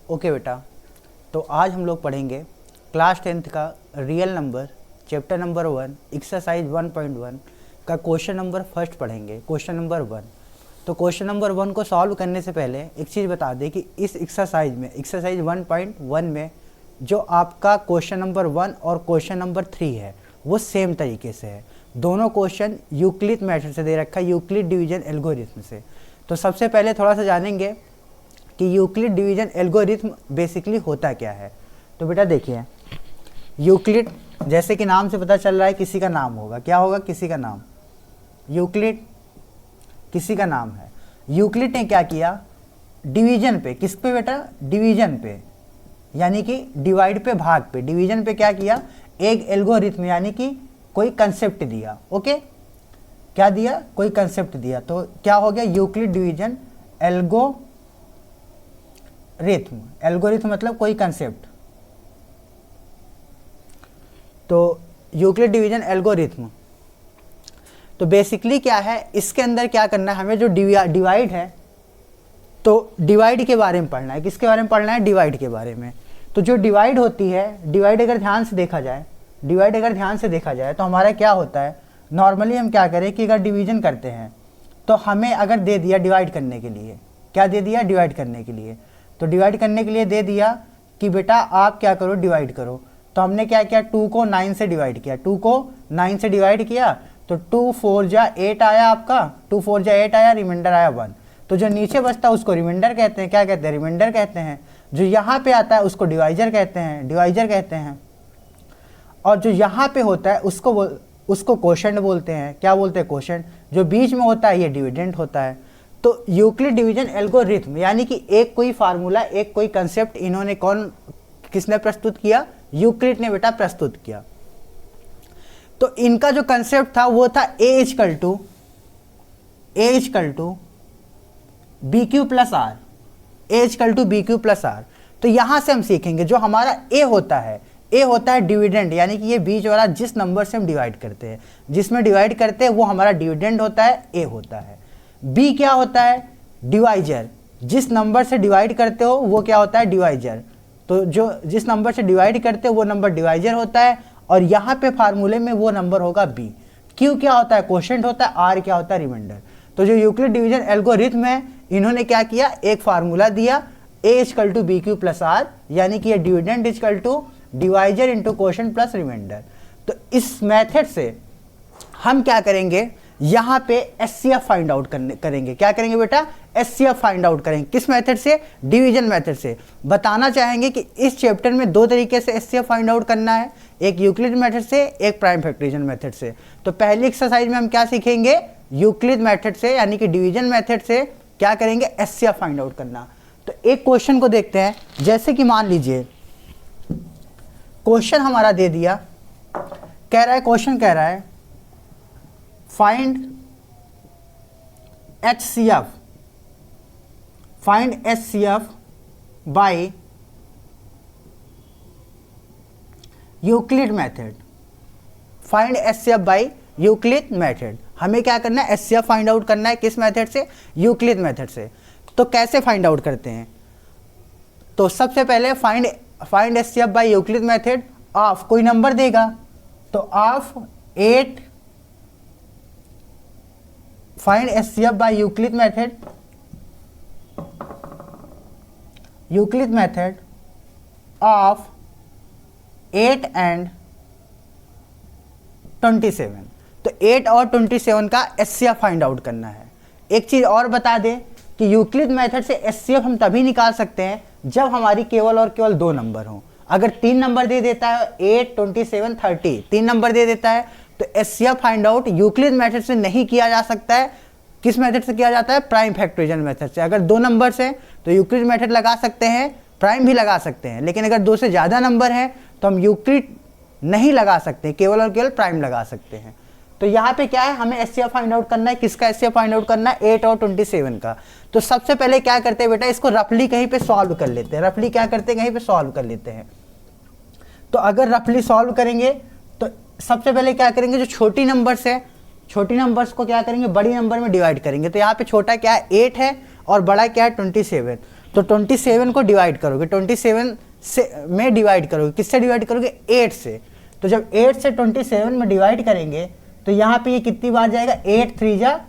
Okay बेटा, तो आज हम लोग पढ़ेंगे क्लास 10th का real number chapter number 1 exercise 1.1 का क्वेश्चन नंबर फर्स्ट पढ़ेंगे, क्वेश्चन नंबर 1। तो क्वेश्चन नंबर 1 को सॉल्व करने से पहले एक चीज़ बता दें कि इस एक्सरसाइज में, एक्सरसाइज 1.1 में जो आपका क्वेश्चन नंबर 1 और क्वेश्चन नंबर 3 है वो सेम तरीके से है। दोनों क्वेश्चन यूक्लिड मेथड से दे रखा है, यूक्लिड डिवीजन एल्गोरिथम से। तो सबसे पहले थोड़ा सा जानेंगे कि यूक्लिड डिवीजन एल्गोरिथम बेसिकली होता क्या है। तो बेटा देखिए, यूक्लिड जैसे कि नाम से पता चल रहा है किसी का नाम होगा, क्या होगा, किसी का नाम। यूक्लिड किसी का नाम है। यूक्लिड ने क्या किया, डिवीजन पे, किस पे बेटा, डिवीजन पे, यानी कि डिवाइड पे, भाग पे, डिवीजन पे क्या किया, एक एल्गोरिथम यानी कि कोई कंसेप्ट दिया। ओके, क्या दिया, कोई कंसेप्ट दिया। तो क्या हो गया, यूक्लिड डिवीजन एल्गोरिथम। एल्गोरिथम मतलब कोई कंसेप्ट। तो यूक्लिड डिवीजन एल्गोरिथम, तो बेसिकली क्या है, इसके अंदर क्या करना है हमें, जो डिवाइड है, तो डिवाइड के बारे में पढ़ना है। किसके बारे में पढ़ना है, डिवाइड के बारे में। तो जो डिवाइड होती है, डिवाइड अगर ध्यान से देखा जाए, डिवाइड अगर ध्यान से देखा जाए तो हमारा क्या होता है, नॉर्मली हम क्या करें कि अगर डिवीजन करते हैं तो हमें अगर दे दिया डिवाइड करने के लिए, क्या दे दिया, डिवाइड करने के लिए, तो डिवाइड करने के लिए दे दिया कि बेटा आप क्या करो, डिवाइड करो। तो हमने क्या किया, 2 को 9 से डिवाइड किया, 2 को 9 से डिवाइड किया, तो 2 4 जा 8 आया आपका, 2 4 जा 8 आया, रिमाइंडर आया 1। तो जो नीचे बचता है उसको रिमाइंडर कहते हैं, क्या कहते हैं, रिमाइंडर कहते हैं। जो यहाँ पे आता है उसको डिवाइजर कहते हैं, डिवाइजर कहते हैं। और जो यहाँ पे होता है उसको क्वोशंट बोलते हैं, क्या बोलते हैं, क्वोशंट। जो बीच में होता है ये डिविडेंड होता है। तो यूक्लिड डिवीजन एल्गोरिथम यानी कि एक कोई फार्मूला, एक कोई कंसेप्ट इन्होंने किसने प्रस्तुत किया, यूक्लिड ने बेटा प्रस्तुत किया। तो इनका जो कंसेप्ट था वो था A equal to B Q plus R, A equal to B Q plus are. तो यहां से हम सीखेंगे जो हमारा ए होता है डिविडेंड, यानी कि ये बीच वाला जिस नंबर से हम डिवाइड करते हैं, जिसमें डिवाइड करते हैं वो हमारा डिविडेंड होता है, ए होता है। बी क्या होता है, डिवाइजर, जिस नंबर से डिवाइड करते हो वो क्या होता है, डिवाइजर। तो जो जिस नंबर से डिवाइड करते हो वो नंबर डिवाइजर होता है, और यहाँ पे फार्मूले में वो नंबर होगा बी। क्यू क्या होता है, क्वोशंट होता है, आर क्या होता है, रिमाइंडर। तो जो यूक्लिड डिवीजन एल्गोरिथम है, इन्होंने क्या किया, एक फार्मूला दिया, A equal to B Q plus R, यानी कि ये dividend equal to divisor into quotient plus remainder. तो इस मेथड से हम क्या करेंगे, यहाँ पे एचसीएफ फाइंड आउट करेंगे। क्या करेंगे बेटा, एचसीएफ फाइंड आउट करेंगे। किस मेथड से, डिवीजन मेथड से। बताना चाहेंगे कि इस चैप्टर में दो तरीके से एचसीएफ फाइंड आउट करना है, एक यूक्लिड मेथड से, एक प्राइम फैक्टराइजेशन मेथड से। तो पहली एक्सरसाइज में हम क्या सीखेंगे, यूक्लिड मेथड से यानी कि डिवीजन मेथड से क्या करेंगे, एचसीएफ फाइंड आउट करना। तो एक क्वेश्चन को देखते हैं, जैसे कि मान लीजिए क्वेश्चन हमारा दे दिया, कह रहा है, क्वेश्चन कह रहा है find HCF, find HCF by Euclid method, find HCF by Euclid method. हमें क्या करना है, एचसीएफ फाइंड आउट करना है, किस मेथड से, यूक्लिड मेथड से। तो कैसे फाइंड आउट करते हैं, तो सबसे पहले find HCF by Euclid method of, कोई नंबर देगा तो of 8, find HCF by Euclid method, Euclid method of 8 and 27। तो 8 और 27 का एचसीएफ फाइंड आउट करना है। एक चीज और बता दें कि यूक्लिड मेथड से एचसीएफ हम तभी निकाल सकते हैं जब हमारी केवल और केवल 2 नंबर हों। अगर 3 नंबर दे देता है, 8 27 30, 3 नंबर दे देता है, तो HCF find out Euclid method से नहीं किया जा सकता है। किस मेथड से किया जाता है, प्राइम फैक्टराइजेशन मेथड से। अगर 2 नंबर से तो यूक्लिड मेथड लगा सकते हैं, प्राइम भी लगा सकते हैं, लेकिन अगर 2 से ज़्यादा नंबर है तो हम यूक्लिड नहीं लगा सकते, केवल और केवल प्राइम लगा सकते हैं। तो यहाँ पे क्या है, हमें एचसीएफ फाइंड आउट करना है, किसका एचसीएफ फाइंड आउट करना है, 8 और 27 का। तो सबसे पहले क्या करते हैं बेटा, इसको रफली कहीं पे सॉल्व कर लेते हैं। रफली क्या करते हैं, कहीं पे सॉल्व कर लेते हैं। तो अगर रफली सॉल्व करेंगे तो सबसे पहले क्या करेंगे, जो छोटी नंबर्स है, छोटी नंबर्स को क्या करेंगे, बड़ी नंबर में डिवाइड करेंगे। तो यहाँ पे छोटा क्या है, 8 है, और बड़ा क्या है, 27। तो 27 को डिवाइड करोगे, 27 से में डिवाइड करोगे, किससे डिवाइड करोगे? 8 से। तो जब 8 से 27 में डिवाइड करेंगे तो यहाँ पे ये कितनी बार जाएगा? 8 3 जा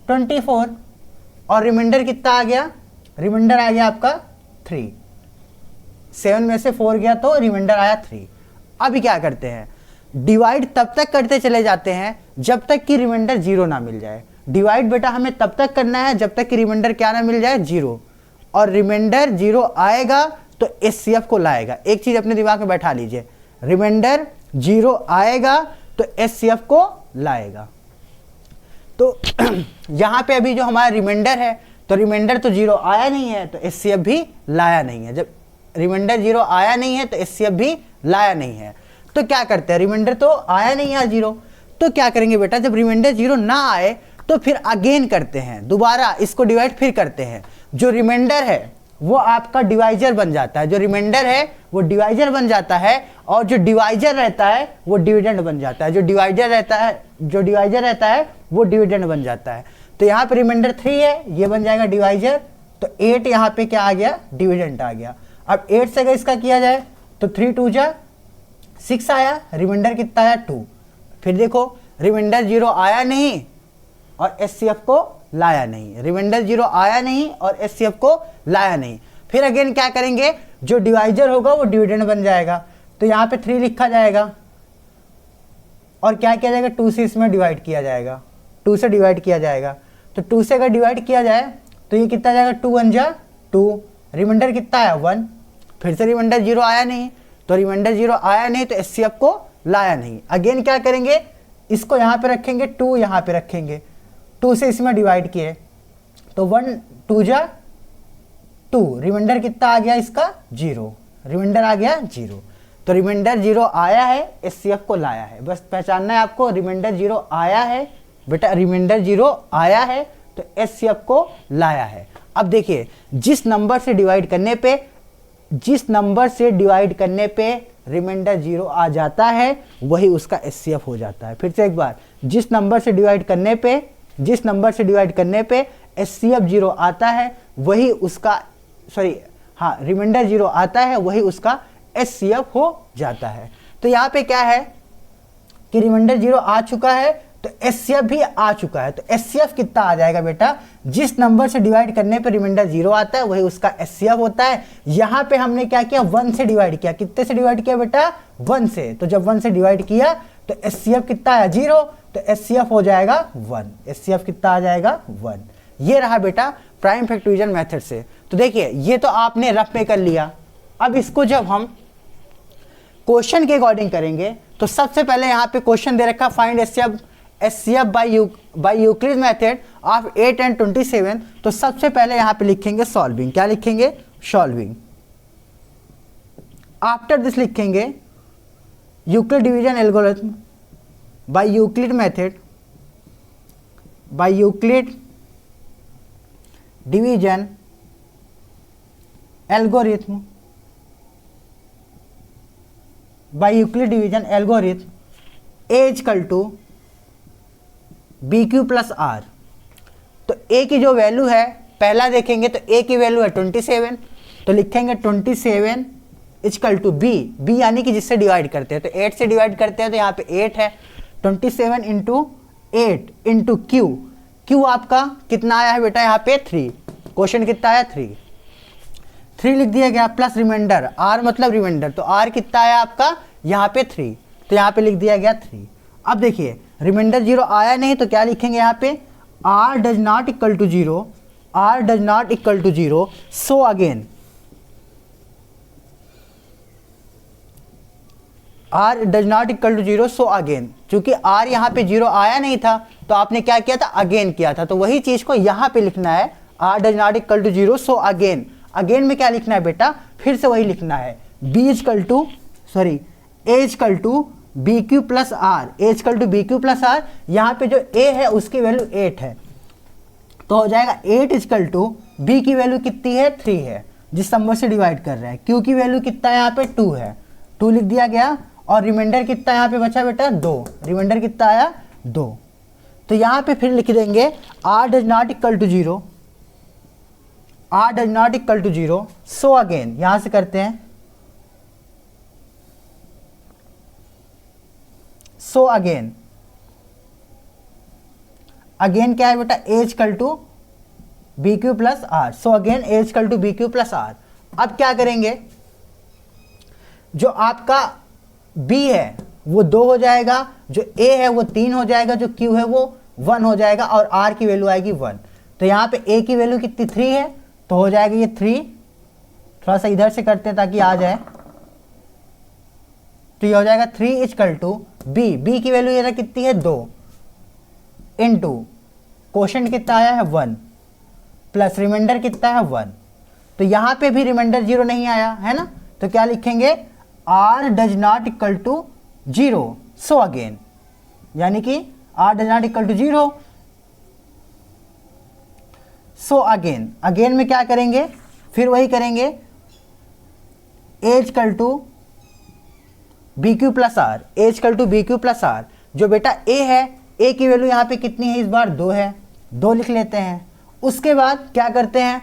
24 और रिमाइंडर कितना आ गया? रिमाइंडर आ गया आपका 3। 7 में से 4 गया तो रिमाइंडर आया 3। अभी क्या करते हैं? डिवाइड तब तक करते चले जाते हैं जब तक कि रिमाइंडर 0 ना मिल जाए। डिवाइड बेटा हमें तब तक करना है जब तक कि रिमाइंडर क्या ना मिल जाए? 0। और रिमाइंडर 0 आएगा तो एचसीएफ को लाएगा। एक चीज अपने दिमाग में बैठा लीजिए, रिमाइंडर 0 आएगा तो एचसीएफ को लाएगा। तो यहां पे अभी जो हमारा रिमाइंडर है, तो रिमाइंडर तो 0 आया नहीं है तो एचसीएफ भी लाया नहीं है। जब रिमाइंडर 0 आया नहीं है तो एचसीएफ भी लाया नहीं है। तो क्या करते हैं? रिमाइंडर तो आया नहीं है 0, तो क्या करेंगे बेटा? जब रिमाइंडर 0 ना आए तो फिर अगेन करते हैं, दोबारा इसको डिवाइड फिर करते हैं। जो रिमाइंडर है वो आपका डिवाइजर बन जाता है, जो रिमाइंडर है वो डिवाइजर बन जाता है, और जो डिवाइजर रहता है वो डिविडेंड बन जाता है। जो डिवाइजर रहता है वो डिविडेंड बन जाता है। तो यहाँ पे रिमाइंडर 3 है, ये बन जाएगा डिवाइजर, तो 8 यहाँ पे क्या आ गया? डिविडेंड आ गया। अब 8 से अगर इसका किया जाए तो 3 2 जा 6 आया, रिमाइंडर कितना आया? 2। फिर देखो रिमाइंडर 0 आया नहीं और एचसीएफ को लाया नहीं, रिमाइंडर 0 आया नहीं और एचसीएफ को लाया नहीं। फिर अगेन क्या करेंगे? जो डिवाइजर होगा वो डिविडेंड बन जाएगा, तो यहाँ पे 3 लिखा जाएगा और क्या किया जाएगा? 2 से इसमें डिवाइड किया जाएगा, 2 से डिवाइड किया जाएगा। तो 2 से अगर डिवाइड किया जाए तो ये कितना जाएगा? 2 1 जा 2, रिमाइंडर कितना आया? 1। फिर से रिमाइंडर 0 आया नहीं, तो रिमाइंडर 0 आया नहीं तो एचसीएफ को लाया नहीं। अगेन क्या करेंगे? इसको यहाँ पे रखेंगे, 2 यहाँ पे रखेंगे, 2 से इसमें डिवाइड किए तो 1 2 जा 2, रिमाइंडर कितना आ गया इसका? 0, रिमाइंडर आ गया 0। तो रिमाइंडर 0 आया है, एचसीएफ को लाया है। बस पहचानना है आपको, रिमाइंडर 0 आया है बेटा, रिमाइंडर 0 आया है तो एचसीएफ को लाया है। अब देखिए, जिस नंबर से डिवाइड करने पे रिमाइंडर 0 आ जाता है वही उसका एचसीएफ हो जाता है। फिर से एक बार, जिस नंबर से डिवाइड करने पे एचसीएफ 0 आता है वही उसका रिमाइंडर 0 आता है वही उसका एचसीएफ हो जाता है। तो यहाँ पे क्या है कि रिमाइंडर 0 आ चुका है तो एचसीएफ भी आ चुका है। तो एचसीएफ कितना आ जाएगा बेटा? जिस नंबर से डिवाइड करने पे रिमाइंडर 0 आता है वही उसका एचसीएफ होता है। यहाँ पे हमने क्या किया? 1 से डिवाइड किया। कितने से डिवाइड किया बेटा? 1 से। तो जब 1 से डिवाइड किया तो एचसीएफ कितना आया? 0, तो एचसीएफ हो जाएगा 1। एचसीएफ कितना आ जाएगा? 1। ये रहा बेटा प्राइम फैक्टोरियल मेथड से। तो देखिए, ये तो आपने रफ में कर लिया। अब इसको जब हम क्वेश्चन के अकॉर्डिंग करेंगे तो सबसे पहले यहाँ पे क्वेश्चन दे रखा, find HCF by Euclid method of 8 and 27। तो सबसे पहले यहाँ पे लिखेंगे सॉल्विंग। क्या लिखेंगे? सॉल्विंग। आफ्टर दिस लिखेंगे Euclid division algorithm by Euclid method, by Euclid division algorithm, by Euclid division algorithm a equal to B Q plus are. तो ए की जो वैल्यू है पहला देखेंगे तो ए की वैल्यू है 27, तो लिखेंगे 27 इक्वल टू बी यानी कि जिससे डिवाइड करते हैं, तो 8 से डिवाइड करते हैं तो यहाँ पे 8 है। 27 इंटू 8 इंटू क्यू आपका कितना आया है बेटा? यहाँ पे 3। क्वेश्चन कितना आया? 3 लिख दिया गया, प्लस रिमाइंडर, आर मतलब रिमाइंडर, तो आर कितना आया आपका? यहाँ पे 3, तो यहाँ पे लिख दिया गया 3। अब देखिए, रिमाइंडर 0 आया नहीं तो क्या लिखेंगे यहाँ पे? R does not equal to 0, r does not equal to 0, so again r does not equal to 0, so again. चूंकि आर यहाँ पे 0 आया नहीं था तो आपने क्या किया था? अगेन किया था। तो वही चीज को यहाँ पे लिखना है, r does not equal to 0, so again. Again में क्या लिखना है बेटा? फिर से वही लिखना है, A equal to B Q plus R, A equal to B Q plus R. यहाँ पे जो ए है उसकी वैल्यू 8 है, तो हो जाएगा 8 इक्वल टू बी की वैल्यू कितनी है? 3 है, जिस नंबर से डिवाइड कर रहे हैं। क्यू की वैल्यू कितना है? यहाँ पे 2 है, 2 लिख दिया गया। और रिमाइंडर कितना यहाँ पे बचा बेटा? 2, रिमाइंडर कितना आया? 2। तो यहाँ पे फिर लिख देंगे r does not equal to 0, r does not equal to 0, so again यहां से करते हैं, सो अगेन क्या है बेटा, a equal to B Q plus r, so again a equal to B Q plus r. अब क्या करेंगे, जो आपका b है वो 2 हो जाएगा, जो a है वो 3 हो जाएगा, जो q है वो 1 हो जाएगा और r की वैल्यू आएगी 1। तो यहाँ पे a की वैल्यू कितनी 3 है, तो हो जाएगा ये 3, थोड़ा सा इधर से करते हैं ताकि आ जाए, तो ये हो जाएगा 3 इक्वल टू b की वैल्यू ये कितनी है 2 इंटू क्वोशंट कितना आया है 1 प्लस रिमाइंडर कितना है 1। तो यहाँ पे भी रिमाइंडर 0 नहीं आया है ना, तो क्या लिखेंगे, r does not equal to 0, so again, यानी कि r does not equal to 0, so again में क्या करेंगे, फिर वही करेंगे, a equal to B Q plus r, a equal to B Q plus r. जो बेटा a है, a की वैल्यू यहाँ पे कितनी है, इस बार 2 है, 2 लिख लेते हैं। उसके बाद क्या करते हैं,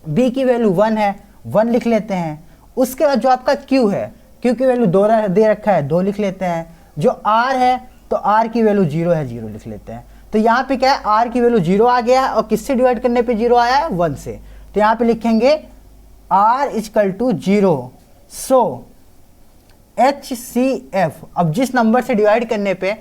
b की वैल्यू 1 है, 1 लिख लेते हैं। उसके बाद जो आपका q है, q की वैल्यू 2 दे रखा है, 2 लिख लेते हैं। जो r है, तो r की वैल्यू 0 है, 0 लिख लेते हैं। तो यहाँ पे क्या है, r की वैल्यू 0 आ गया है और किससे डिवाइड करने पे 0 आया है, 1 से। तो यहाँ पे लिखेंगे r equal to 0, so HCF। अब जिस नंबर से डिवाइड करने पे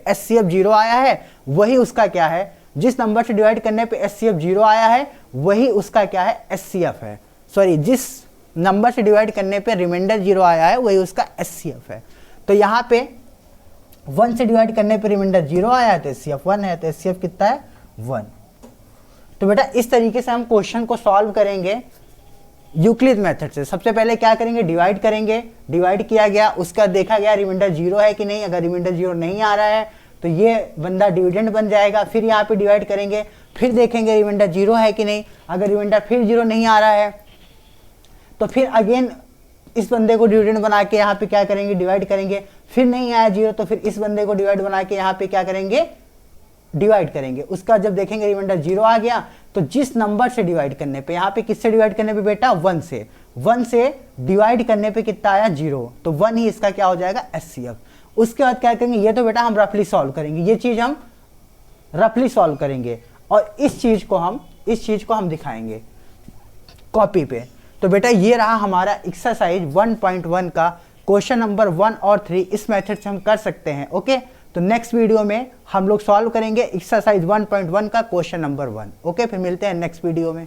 HCF 0 आया है, वही उसका क्या है, जिस नंबर से डिवाइड करने पे HCF 0 आया है वही उसका क्या है, HCF है। सॉरी, जिस नंबर से डिवाइड करने पे रिमाइंडर 0 आया है वही उसका HCF है। तो यहाँ पे 1 से डिवाइड करने पे रिमाइंडर 0 आया है तो HCF 1 है, तो HCF कितना है, 1। तो बेटा इस तरीके से हम क्वेश्चन को सॉल्व करेंगे यूक्लिड मेथड से। सबसे पहले क्या करेंगे, डिवाइड करेंगे, डिवाइड किया गया, उसका देखा गया रिमाइंडर 0 है कि नहीं। अगर रिमाइंडर 0 नहीं आ रहा है तो ये बंदा डिविडेंड बन जाएगा। फिर यहाँ पे डिवाइड करेंगे, फिर देखेंगे रिमाइंडर 0 है कि नहीं। अगर रिमाइंडर फिर 0 नहीं आ रहा है तो फिर अगेन इस बंदे को डिविडेंड बना के यहाँ पे क्या करेंगे, डिवाइड करेंगे। फिर नहीं आया 0 तो फिर इस बंदे को डिवाइड बना के यहाँ पे क्या करेंगे, डिवाइड करेंगे। उसका जब देखेंगे रिमाइंडर 0 आ गया तो जिस नंबर से डिवाइड करने पे, यहाँ पे किससे डिवाइड करने पे बेटा, 1 से डिवाइड करने पे कितना आया, 0, तो 1 ही इसका क्या हो जाएगा, HCF। उसके बाद क्या करेंगे, ये तो बेटा हम रफली सॉल्व करेंगे, ये चीज हम रफली सॉल्व करेंगे और इस चीज को हम दिखाएंगे कॉपी पे। तो बेटा ये रहा हमारा एक्सरसाइज 1.1 का क्वेश्चन नंबर 1 और 3। इस मेथड से हम कर सकते हैं। ओके, तो नेक्स्ट वीडियो में हम लोग सॉल्व करेंगे एक्सरसाइज 1.1 का क्वेश्चन नंबर 1। ओके, फिर मिलते हैं नेक्स्ट वीडियो में।